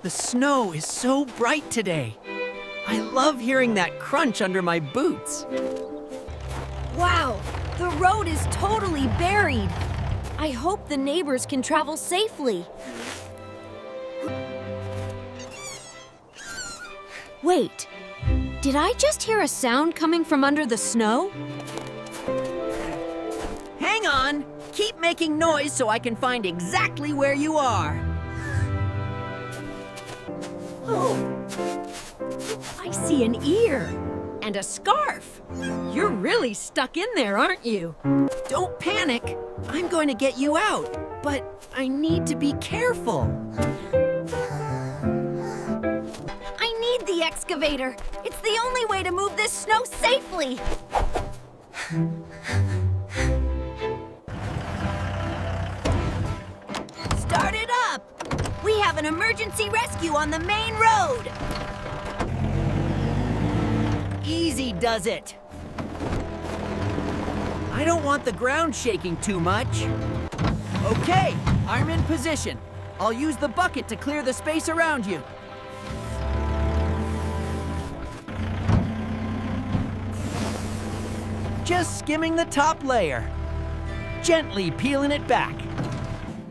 The snow is so bright today. I love hearing that crunch under my boots. Wow, the road is totally buried. I hope the neighbors can travel safely. Wait, did I just hear a sound coming from under the snow? Hang on! Keep making noise so I can find exactly where you are. Oh, I see an ear and a scarf. You're really stuck in there, aren't you? Don't panic. I'm going to get you out, but I need to be careful. I need the excavator. It's the only way to move this snow safely. Start it up! We have an emergency rescue on the main road. Easy does it. I don't want the ground shaking too much. Okay, I'm in position. I'll use the bucket to clear the space around you. Just skimming the top layer. Gently peeling it back.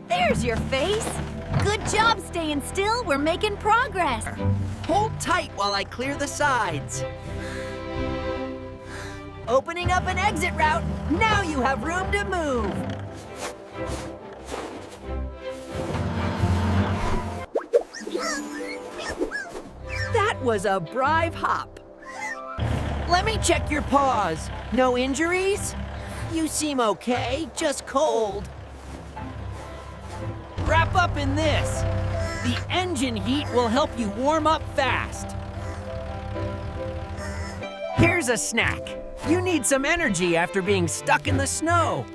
There's your face. Good job staying still. We're making progress. Hold tight while I clear the sides. Opening up an exit route. Now you have room to move. That was a brave hop. Let me check your paws. No injuries? You seem okay, just cold. Wrap up in this. The engine heat will help you warm up fast. Here's a snack. You need some energy after being stuck in the snow.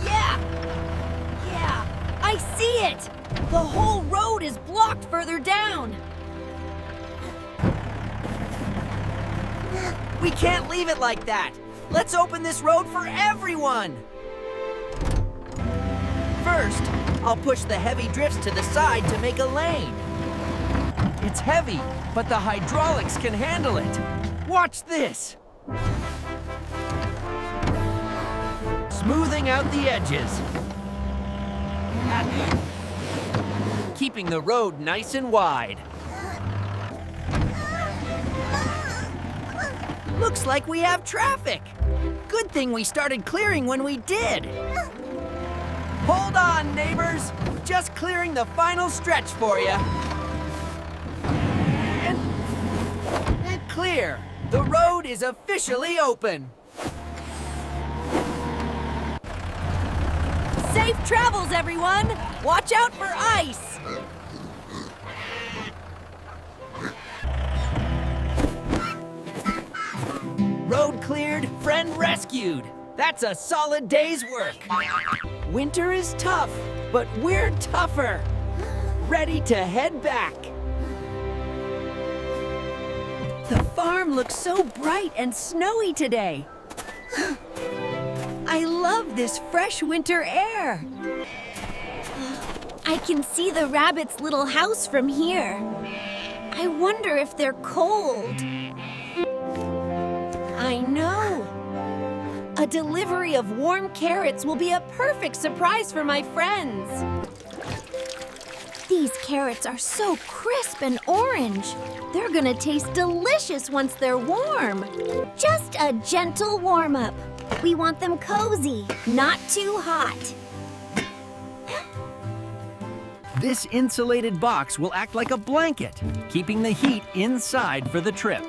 Yeah, I see it. The whole road is blocked further down. We can't leave it like that. Let's open this road for everyone. First, I'll push the heavy drifts to the side to make a lane. It's heavy, but the hydraulics can handle it. Watch this. Smoothing out the edges. Keeping the road nice and wide. Looks like we have traffic. Good thing we started clearing when we did. Hold on, neighbors. Just clearing the final stretch for you. And clear. The road is officially open. Safe travels, everyone. Watch out for ice. Road cleared, friend rescued. That's a solid day's work. Winter is tough, but we're tougher. Ready to head back. The farm looks so bright and snowy today. I love this fresh winter air. I can see the rabbit's little house from here. I wonder if they're cold. I know. A delivery of warm carrots will be a perfect surprise for my friends. These carrots are so crisp and orange. They're gonna taste delicious once they're warm. Just a gentle warm-up. We want them cozy, not too hot. This insulated box will act like a blanket, keeping the heat inside for the trip.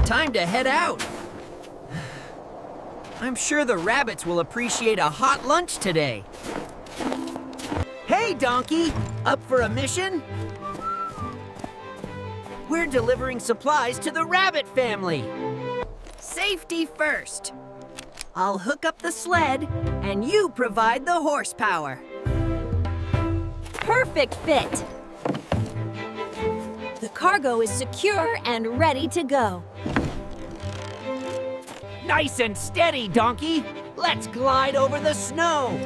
Time to head out. I'm sure the rabbits will appreciate a hot lunch today. Hey, Donkey! Up for a mission? We're delivering supplies to the rabbit family. Safety first. I'll hook up the sled, and you provide the horsepower. Perfect fit. The cargo is secure and ready to go. Nice and steady, Donkey. Let's glide over the snow.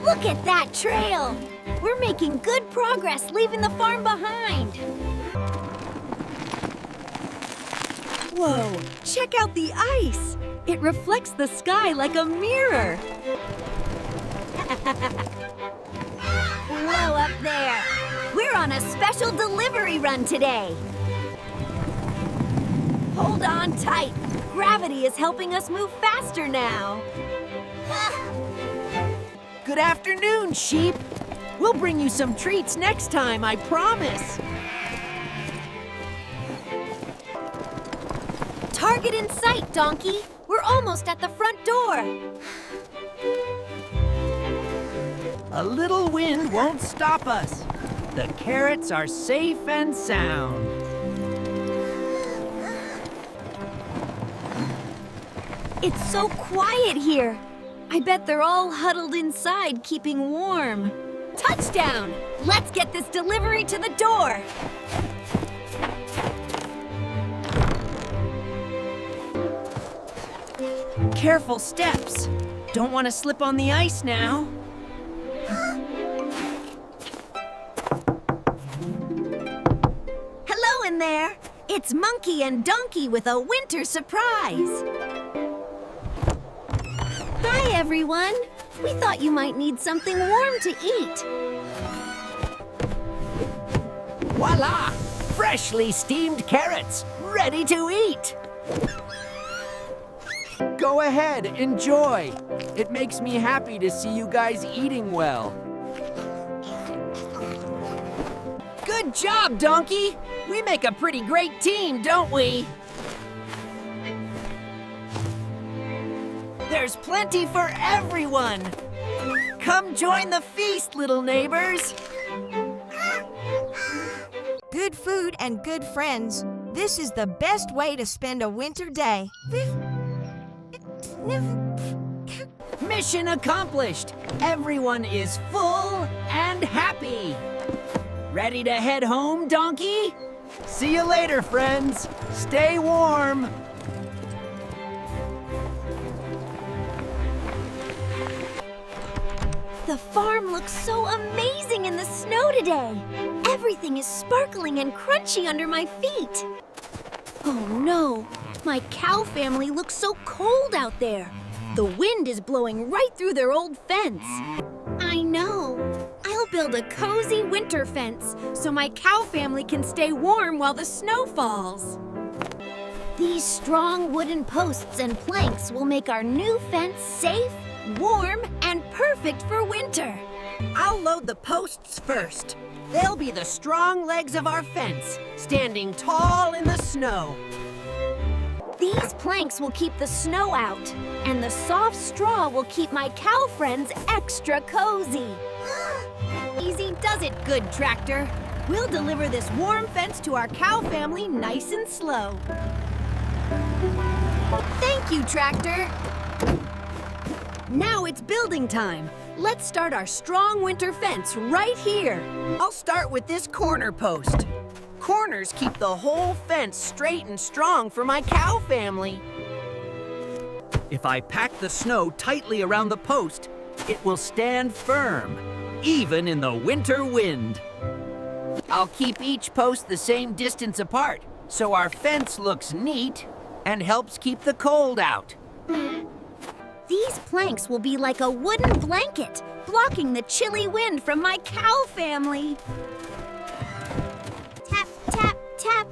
Look at that trail! We're making good progress leaving the farm behind. Whoa, check out the ice! It reflects the sky like a mirror. Whoa, up there! We're on a special delivery run today. Hold on tight. Gravity is helping us move faster now. Good afternoon, sheep. We'll bring you some treats next time, I promise. Target in sight, donkey. We're almost at the front door. A little wind won't stop us. The carrots are safe and sound. It's so quiet here. I bet they're all huddled inside, keeping warm. Touchdown! Let's get this delivery to the door. Careful steps. Don't want to slip on the ice now. Hello in there. It's Monkey and Donkey with a winter surprise. Hi, everyone. We thought you might need something warm to eat. Voila! Freshly steamed carrots, ready to eat. Go ahead, enjoy. It makes me happy to see you guys eating well. Good job, Donkey. We make a pretty great team, don't we? There's plenty for everyone. Come join the feast, little neighbors. Good food and good friends. This is the best way to spend a winter day. Mission accomplished. Everyone is full and happy. Ready to head home, Donkey? See you later, friends. Stay warm. The farm looks so amazing in the snow today. Everything is sparkling and crunchy under my feet. Oh no, my cow family looks so cold out there. The wind is blowing right through their old fence. I know. I'll build a cozy winter fence so my cow family can stay warm while the snow falls. These strong wooden posts and planks will make our new fence safe, warm, and perfect for winter. I'll load the posts first. They'll be the strong legs of our fence, standing tall in the snow. These planks will keep the snow out, and the soft straw will keep my cow friends extra cozy. Easy does it, good tractor. We'll deliver this warm fence to our cow family nice and slow. Thank you, tractor. Now it's building time. Let's start our strong winter fence right here. I'll start with this corner post. Corners keep the whole fence straight and strong for my cow family. If I pack the snow tightly around the post, it will stand firm, even in the winter wind. I'll keep each post the same distance apart, so our fence looks neat and helps keep the cold out. These planks will be like a wooden blanket, blocking the chilly wind from my cow family. Tap, tap, tap.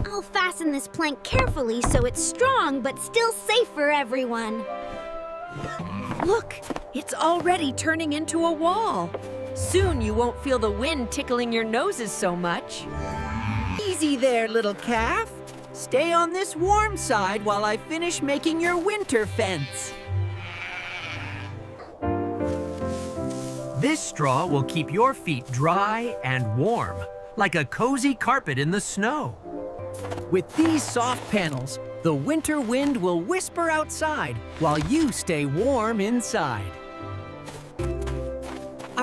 I'll fasten this plank carefully so it's strong but still safe for everyone. Look, it's already turning into a wall. Soon you won't feel the wind tickling your noses so much. Easy there, little calf. Stay on this warm side while I finish making your winter fence. This straw will keep your feet dry and warm, like a cozy carpet in the snow. With these soft panels, the winter wind will whisper outside while you stay warm inside.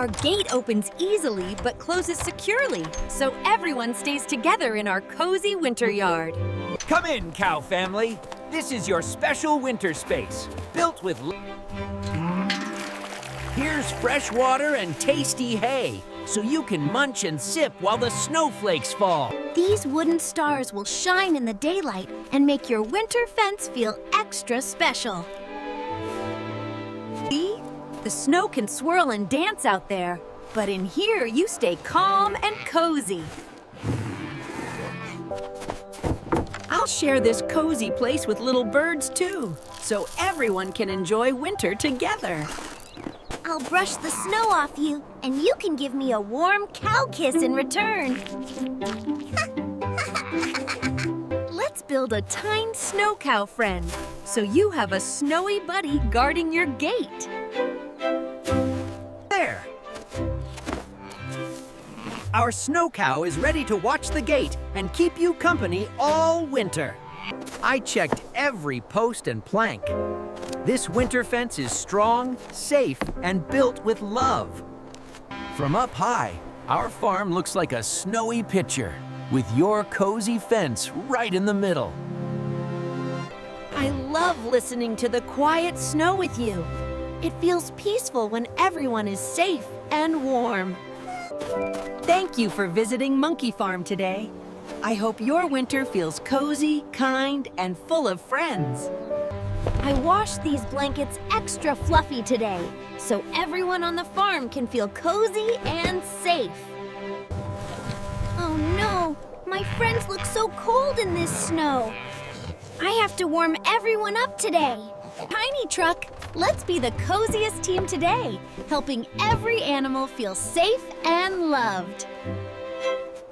Our gate opens easily but closes securely, so everyone stays together in our cozy winter yard. Come in, cow family. This is your special winter space, built with... Here's fresh water and tasty hay, so you can munch and sip while the snowflakes fall. These wooden stars will shine in the daylight and make your winter fence feel extra special. See? The snow can swirl and dance out there, but in here you stay calm and cozy. I'll share this cozy place with little birds too, so everyone can enjoy winter together. I'll brush the snow off you, and you can give me a warm cow kiss in return. Let's build a tiny snow cow friend, so you have a snowy buddy guarding your gate. There. Our snow cow is ready to watch the gate and keep you company all winter. I checked every post and plank. This winter fence is strong, safe, and built with love. From up high, our farm looks like a snowy picture, with your cozy fence right in the middle. I love listening to the quiet snow with you. It feels peaceful when everyone is safe and warm. Thank you for visiting Monkey Farm today. I hope your winter feels cozy, kind, and full of friends. I washed these blankets extra fluffy today, so everyone on the farm can feel cozy and safe. Oh no, my friends look so cold in this snow. I have to warm everyone up today. Tiny Truck, let's be the coziest team today, helping every animal feel safe and loved.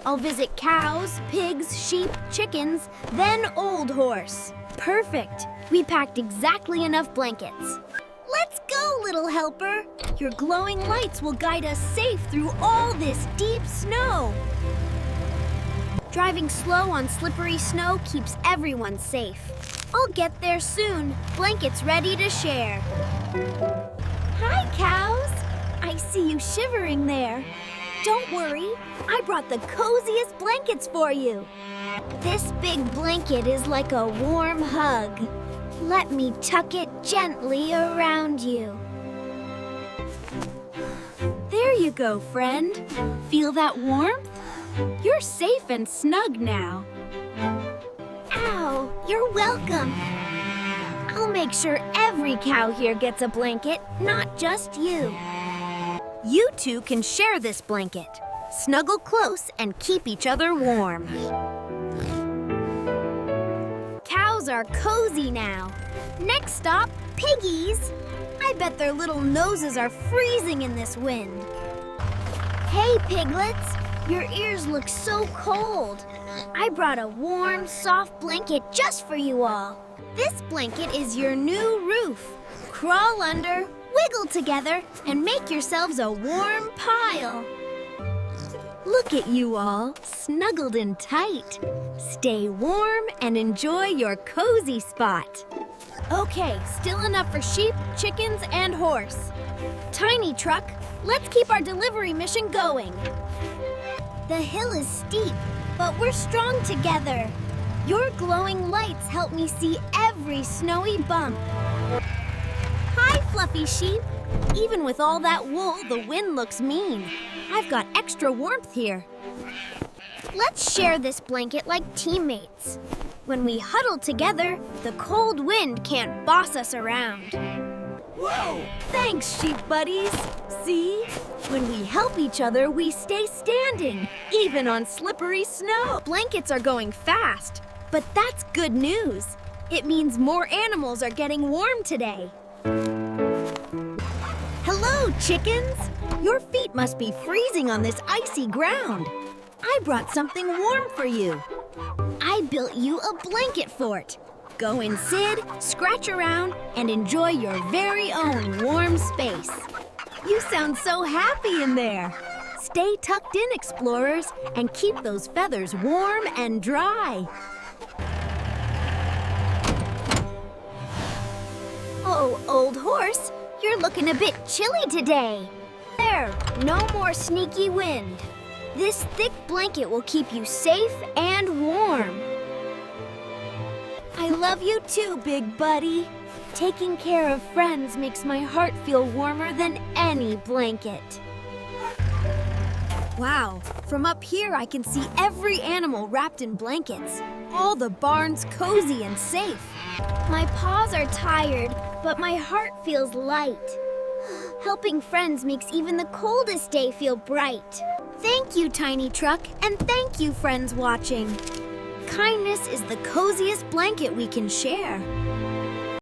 I'll visit cows, pigs, sheep, chickens, then Old Horse. Perfect. We packed exactly enough blankets. Let's go, little helper. Your glowing lights will guide us safe through all this deep snow. Driving slow on slippery snow keeps everyone safe. I'll get there soon. Blankets ready to share. Hi, cows. I see you shivering there. Don't worry, I brought the coziest blankets for you. This big blanket is like a warm hug. Let me tuck it gently around you. There you go, friend. Feel that warmth? You're safe and snug now. Ow, you're welcome. I'll make sure every cow here gets a blanket, not just you. You two can share this blanket. Snuggle close and keep each other warm. Cows are cozy now. Next stop, piggies. I bet their little noses are freezing in this wind. Hey, piglets. Your ears look so cold. I brought a warm, soft blanket just for you all. This blanket is your new roof. Crawl under, wiggle together, and make yourselves a warm pile. Look at you all, snuggled in tight. Stay warm and enjoy your cozy spot. Okay, still enough for sheep, chickens, and horse. Tiny Truck, let's keep our delivery mission going. The hill is steep, but we're strong together. Your glowing lights help me see every snowy bump. Hi, fluffy sheep. Even with all that wool, the wind looks mean. I've got extra warmth here. Let's share this blanket like teammates. When we huddle together, the cold wind can't boss us around. Whoa! Thanks, sheep buddies. See? When we help each other, we stay standing, even on slippery snow. Blankets are going fast, but that's good news. It means more animals are getting warm today. Hello, chickens. Your feet must be freezing on this icy ground. I brought something warm for you. I built you a blanket fort. Go and sit, scratch around, and enjoy your very own warm space. You sound so happy in there. Stay tucked in, explorers, and keep those feathers warm and dry. Oh, Old Horse, you're looking a bit chilly today. There There, no more sneaky wind. This thick blanket will keep you safe and warm. I love you too, big buddy. Taking care of friends makes my heart feel warmer than any blanket. Wow, from up here I can see every animal wrapped in blankets. All the barns cozy and safe. My paws are tired, but my heart feels light. Helping friends makes even the coldest day feel bright. Thank you, Tiny Truck, and thank you, friends watching. Kindness is the coziest blanket we can share.